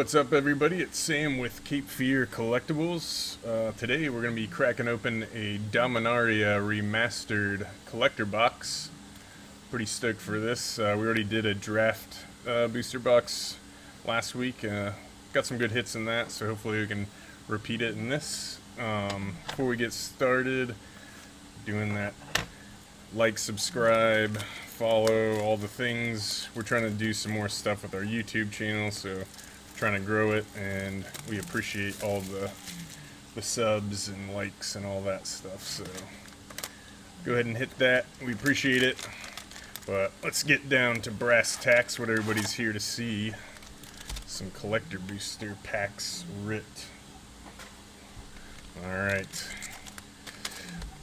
What's up, everybody? It's Sam with Cape Fear Collectibles. Today we're going to be cracking open a Dominaria Remastered collector box. Pretty stoked for this. We already did a draft booster box last week. Got some good hits in that, so hopefully we can repeat it in this. Before we get started, doing that like, subscribe, follow, all the things. We're trying to do some more stuff with our YouTube channel, so trying to grow it, and we appreciate all the subs and likes and all that stuff, so go ahead and hit that. We appreciate it. But let's get down to brass tacks, what everybody's here to see. Some collector booster packs ripped. Alright,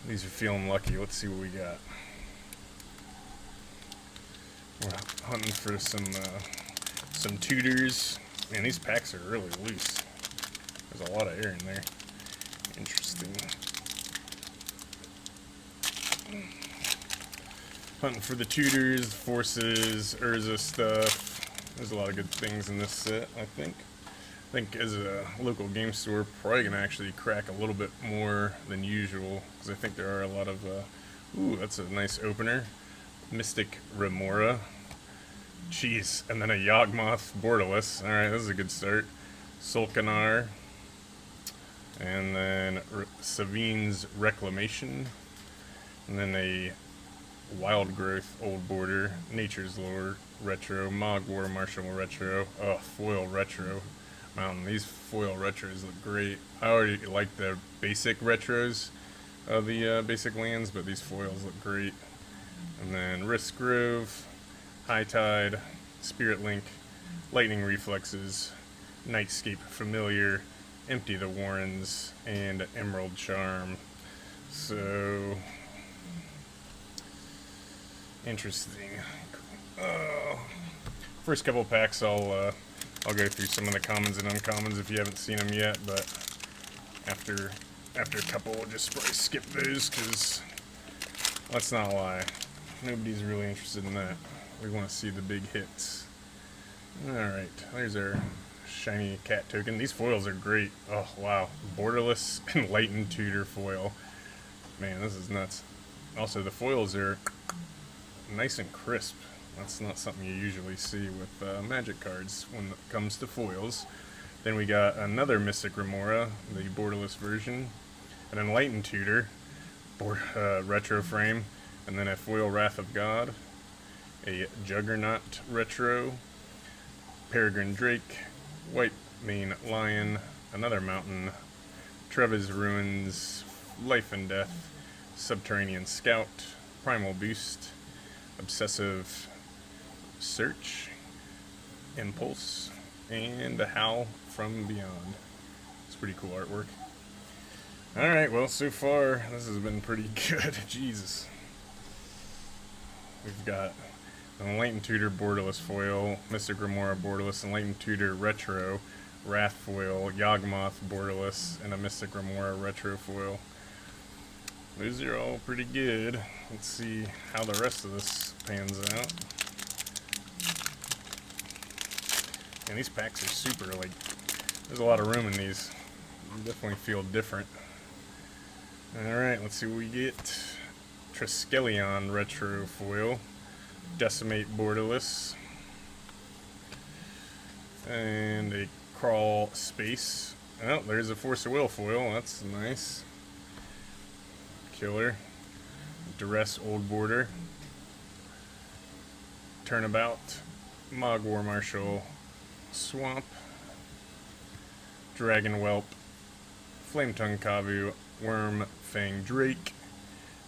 these are feeling lucky. Let's see what we got. We're hunting for some tutors. Man, these packs are really loose. There's a lot of air in there. Interesting. Hunting for the tutors, forces, Urza stuff. There's a lot of good things in this set, I think. I think as a local game store, probably gonna actually crack a little bit more than usual, because I think there are a lot of, ooh, that's a nice opener. Mystic Remora. Jeez, and then a Yawgmoth Borderless. Alright, this is a good start. Sulkanar. And then Savine's Reclamation. And then a Wild Growth Old Border. Nature's Lore Retro. Mog War Marshal Retro. Oh, Foil Retro. Man, these foil retros look great. I already like the basic retros of the basic lands, but these foils look great. And then Risk Grove, High Tide, Spirit Link, Lightning Reflexes, Nightscape Familiar, Empty the Warrens, and Emerald Charm. So interesting. First couple packs, I'll go through some of the commons and uncommons if you haven't seen them yet. But after a couple, we'll just probably skip those, because let's not lie, nobody's really interested in that. We want to see the big hits. Alright, there's our shiny cat token. These foils are great. Oh, wow. Borderless and Lightened Tutor foil. Man, this is nuts. Also, the foils are nice and crisp. That's not something you usually see with magic cards when it comes to foils. Then we got another Mystic Remora, the borderless version. An Enlightened Tutor, retro frame. And then a foil Wrath of God, a Juggernaut retro, Peregrine Drake, White Mane Lion, another Mountain, Treva's Ruins, Life and Death, Subterranean Scout, Primal Boost, Obsessive Search, Impulse, and a Howl from Beyond. It's pretty cool artwork. Alright, well, so far this has been pretty good. Jesus. We've got an Enlightened Tutor Borderless foil, Mystic Remora Borderless, Enlightened Tutor Retro, Wrath foil, Yawgmoth Borderless, and a Mystic Remora Retro foil. Those are all pretty good. Let's see how the rest of this pans out. And these packs are super, like, there's a lot of room in these. You definitely feel different. Alright, let's see what we get. Triskelion Retro Foil, Decimate Borderless, and a Crawl Space. Oh, there's a Force of Will foil, that's nice. Killer. Duress Old Border, Turnabout, Mog War Marshal Swamp, Dragon Whelp, Flametongue Kavu, Worm Fang Drake,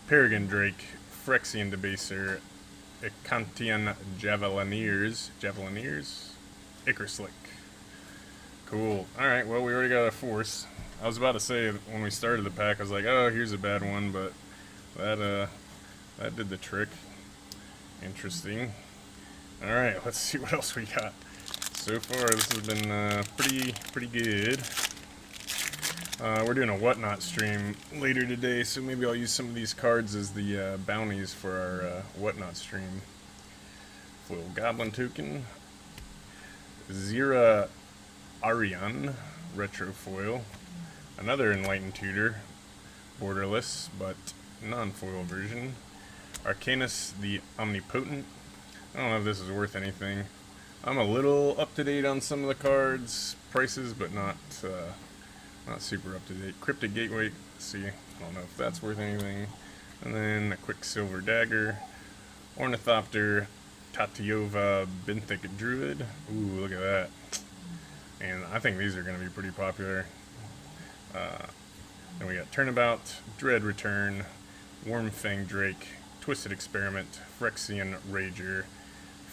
Peregrine Drake, Phyrexian Debaser, Ecantian Javelineers, Icarslick. Cool. Alright, well, we already got a Force. I was about to say, when we started the pack, I was like, oh, here's a bad one, but that did the trick. Interesting. Alright, let's see what else we got. So far, this has been pretty good. We're doing a Whatnot stream later today, so maybe I'll use some of these cards as the bounties for our Whatnot stream. Foil Goblin Token, Zira Arian retro foil. Another Enlightened Tutor, borderless but non-foil version. Arcanus the Omnipotent. I don't know if this is worth anything. I'm a little up to date on some of the cards prices, but not super up to date. Cryptic Gateway. See, I don't know if that's worth anything. And then a Quicksilver Dagger, Ornithopter, Tatiova Benthic Druid. Ooh, look at that. And I think these are going to be pretty popular. Then we got Turnabout, Dread Return, Wormfang Drake, Twisted Experiment, Phyrexian Rager,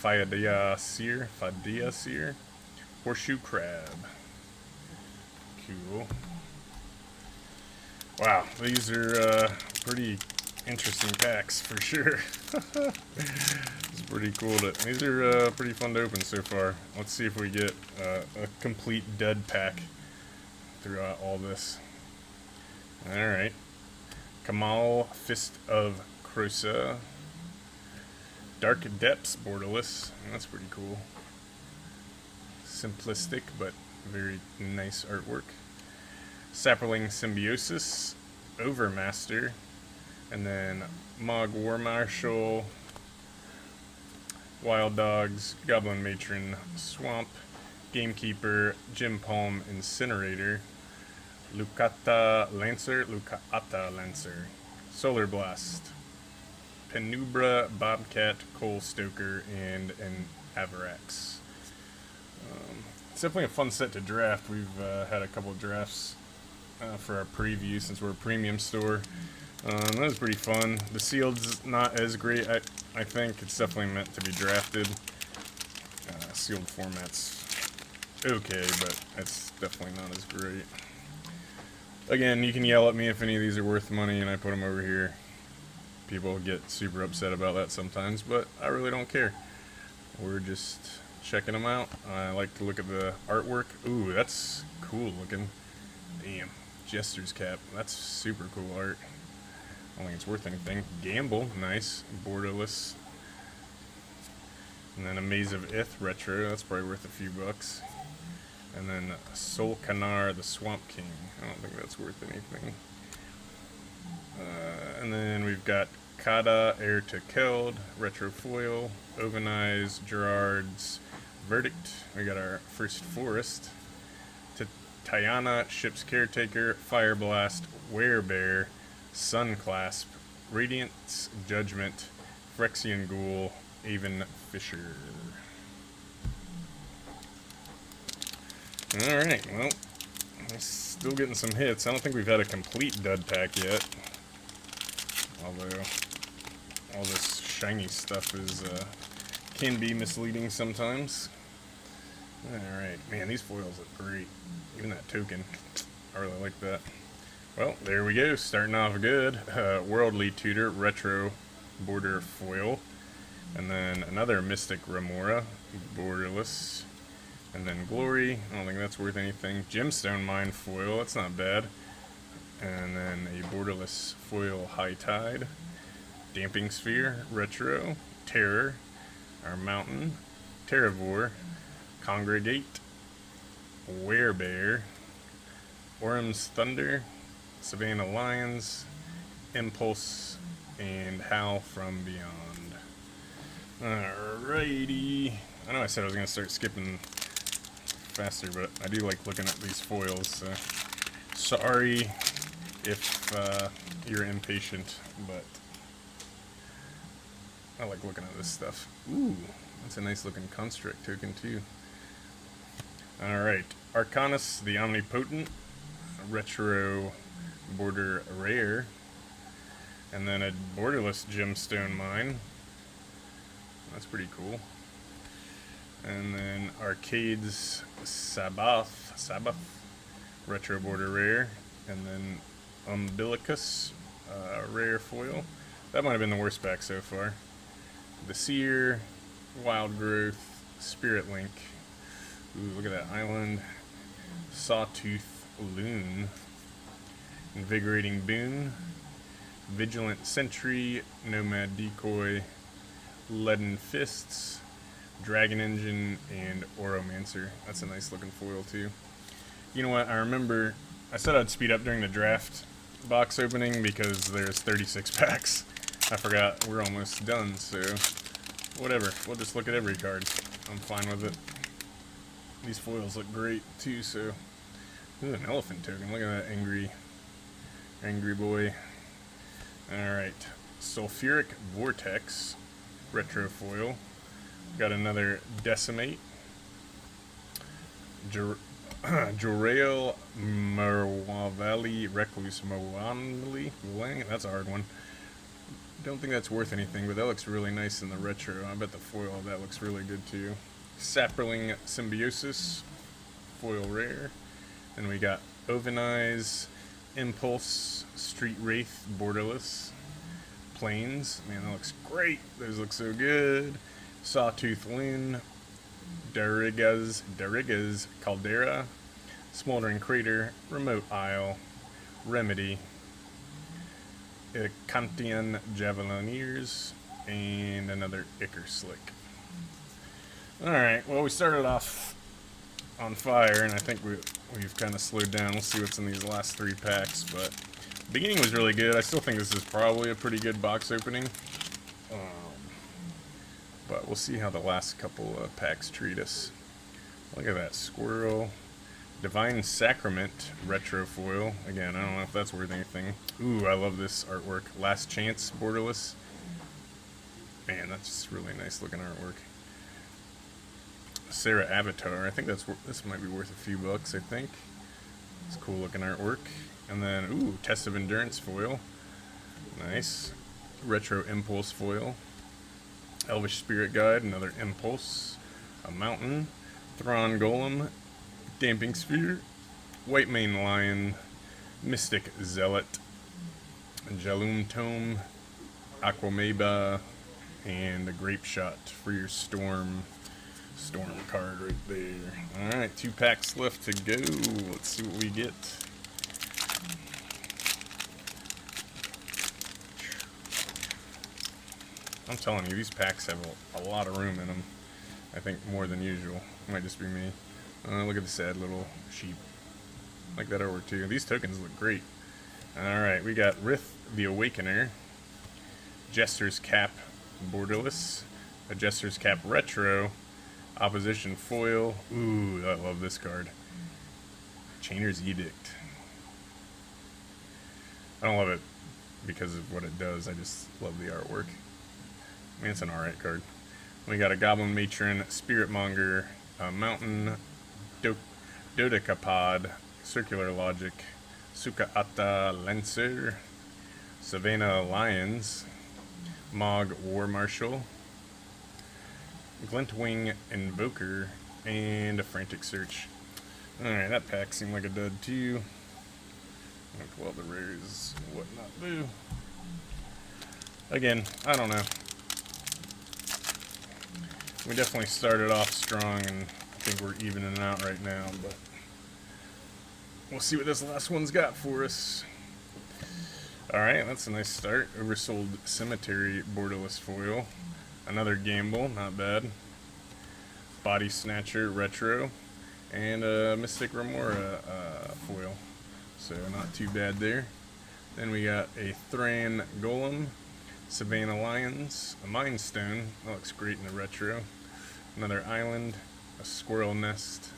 Fadia Seer, Horseshoe Crab. Cool. Wow, these are pretty interesting packs for sure. It's pretty cool. These are pretty fun to open so far. Let's see if we get a complete dud pack throughout all this. Alright. Kamal, Fist of Krosa. Dark Depths, borderless. That's pretty cool. Simplistic, but very nice artwork. Sapperling Symbiosis, Overmaster, and then Mog War Marshal, Wild Dogs, Goblin Matron, Swamp, Gamekeeper, Jim Palm Incinerator, Lucata Lancer, Solar Blast, Penubra, Bobcat, Coal Stoker, and an Avarax. It's definitely a fun set to draft. We've had a couple of drafts for our preview since we're a premium store. That was pretty fun. The sealed's not as great, I think. It's definitely meant to be drafted. Sealed format's okay, but it's definitely not as great. Again, you can yell at me if any of these are worth money and I put them over here. People get super upset about that sometimes, but I really don't care. We're just checking them out. I like to look at the artwork. Ooh, that's cool looking. Damn. Jester's Cap. That's super cool art. I don't think it's worth anything. Gamble. Nice. Borderless. And then a Maze of Ith retro. That's probably worth a few bucks. And then Sol Kanar, the Swamp King. I don't think that's worth anything. And then we've got Kada, Heir to Keld, Retro Foil, Ovenize, Gerard's Verdict. We got our first Forest. Tayana, Ship's Caretaker, Fire Blast, Werebear, Sunclasp, Radiance, Judgment, Phyrexian Ghoul, Avon Fisher. Alright, well, we're still getting some hits. I don't think we've had a complete dud pack yet. Although, all this shiny stuff is can be misleading sometimes. Alright, man, these foils look great. Even that token, I really like that. Well, there we go, starting off good. Worldly Tutor, Retro, Border Foil. And then another Mystic Remora, borderless. And then Glory, I don't think that's worth anything. Gemstone Mine Foil, that's not bad. And then a borderless foil High Tide. Damping Sphere, Retro. Terror, our Mountain. Terravore. Congregate. Werebear. Orm's Thunder. Savannah Lions. Impulse. And Howl from Beyond. Alrighty. I know I said I was going to start skipping faster, but I do like looking at these foils. So sorry if you're impatient, but I like looking at this stuff. Ooh, that's a nice looking construct token too. Alright, Arcanus the Omnipotent, Retro Border Rare, and then a borderless Gemstone Mine. That's pretty cool. And then Arcade's Sabbath, Retro Border Rare, and then Umbilicus, Rare Foil. That might have been the worst pack so far. The Seer, Wild Growth, Spirit Link. Ooh, look at that island. Sawtooth Loon, Invigorating Boon, Vigilant Sentry, Nomad Decoy, Leaden Fists, Dragon Engine, and Oromancer. That's a nice looking foil too. You know what? I remember I said I'd speed up during the draft box opening because there's 36 packs. I forgot we're almost done, so whatever. We'll just look at every card. I'm fine with it. These foils look great too, so this is an elephant token. Look at that angry boy. Alright. Sulfuric Vortex retro foil. Got another Decimate. Jorel Merwavali Recluse Moanli. That's a hard one. Don't think that's worth anything, but that looks really nice in the retro. I bet the foil of that looks really good too. Sapperling Symbiosis, foil rare. And we got Ovenize, Impulse, Street Wraith, Borderless, Plains. Man, that looks great. Those look so good. Sawtooth Loon, Dariga's Caldera, Smoldering Crater, Remote Isle, Remedy, Kantian Javelineers, and another Icker Slick. Alright, well we started off on fire, and I think we've kind of slowed down. We'll see what's in these last 3 packs, but the beginning was really good. I still think this is probably a pretty good box opening. But we'll see how the last couple of packs treat us. Look at that squirrel. Divine Sacrament retro foil. Again, I don't know if that's worth anything. Ooh, I love this artwork. Last Chance Borderless. Man, that's just really nice looking artwork. Sarah Avatar. I think this might be worth a few bucks, I think. It's cool looking artwork. And then, ooh, Test of Endurance foil. Nice. Retro Impulse foil. Elvish Spirit Guide, another Impulse. A Mountain. Thrawn Golem. Damping Sphere. White Mane Lion. Mystic Zealot. Jalum Tome. Aquameba. And a Grape Shot for your Storm card right there. Alright, 2 packs left to go. Let's see what we get. I'm telling you, these packs have a lot of room in them. I think more than usual. Might just be me. Look at the sad little sheep. Like that artwork too. These tokens look great. Alright, we got Rith the Awakener. Jester's Cap Borderless. A Jester's Cap Retro. Opposition Foil. Ooh, I love this card. Chainer's Edict. I don't love it because of what it does. I just love the artwork. I mean, it's an alright card. We got a Goblin Matron, Spirit Monger, Mountain, Dodecapod, Circular Logic, Sukaata Lancer, Savannah Lions, Mog War Marshal, Glintwing Invoker, and a Frantic Search. Alright, that pack seemed like a dud too. Well, the rares and whatnot do. Again, I don't know. We definitely started off strong, and I think we're evening out right now, but we'll see what this last one's got for us. Alright, that's a nice start. Oversold Cemetery Borderless foil. Another Gamble, not bad. Body Snatcher Retro. And a Mystic Remora foil. So not too bad there. Then we got a Thran Golem. Savannah Lions. A Mind Stone. That looks great in the retro. Another Island. A Squirrel Nest.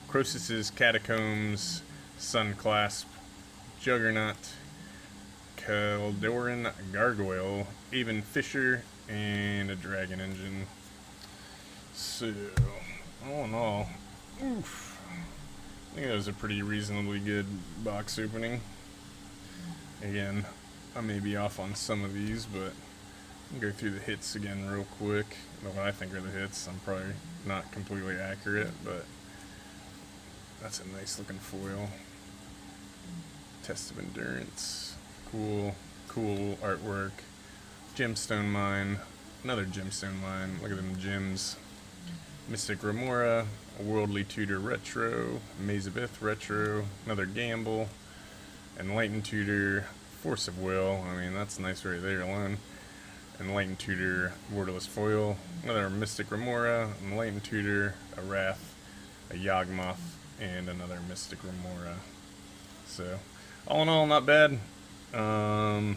Croesus's Catacombs. Sun Clasp. Juggernaut. Caldoran Gargoyle. Avon Fisher. And a Dragon Engine. So, all in all, oof, I think that was a pretty reasonably good box opening. Again, I may be off on some of these, but I'll go through the hits again real quick. What I think are the hits. I'm probably not completely accurate, but that's a nice looking foil. Test of Endurance. Cool artwork. Gemstone Mine. Another Gemstone Mine. Look at them gems. Mystic Remora. A Worldly Tutor Retro. Maze of Ith Retro. Another Gamble. Enlightened Tutor. Force of Will. I mean, that's nice right there alone. Enlightened Tutor, Borderless Foil, another Mystic Remora, Enlightened Tutor, a Wrath, a Yawgmoth, and another Mystic Remora. So, all in all, not bad. I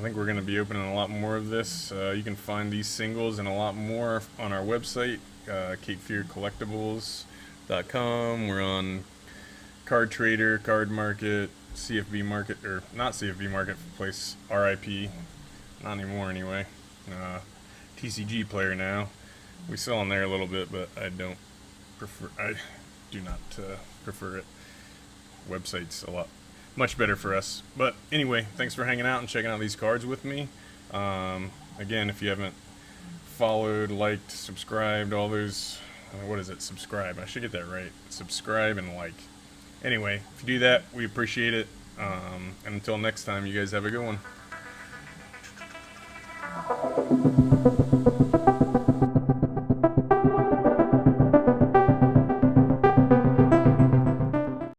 think we're going to be opening a lot more of this. You can find these singles and a lot more on our website, CapeFearCollectibles.com. We're on Card Trader, Card Market, CFB Market, or not CFB Marketplace, RIP. Not anymore, anyway. TCG Player now. We sell on there a little bit, but I do not prefer it. Website's much better for us. But anyway, thanks for hanging out and checking out these cards with me. Again, if you haven't followed, liked, subscribed, all those, what is it? Subscribe. I should get that right. Subscribe and like. Anyway, if you do that, we appreciate it. And until next time, you guys have a good one.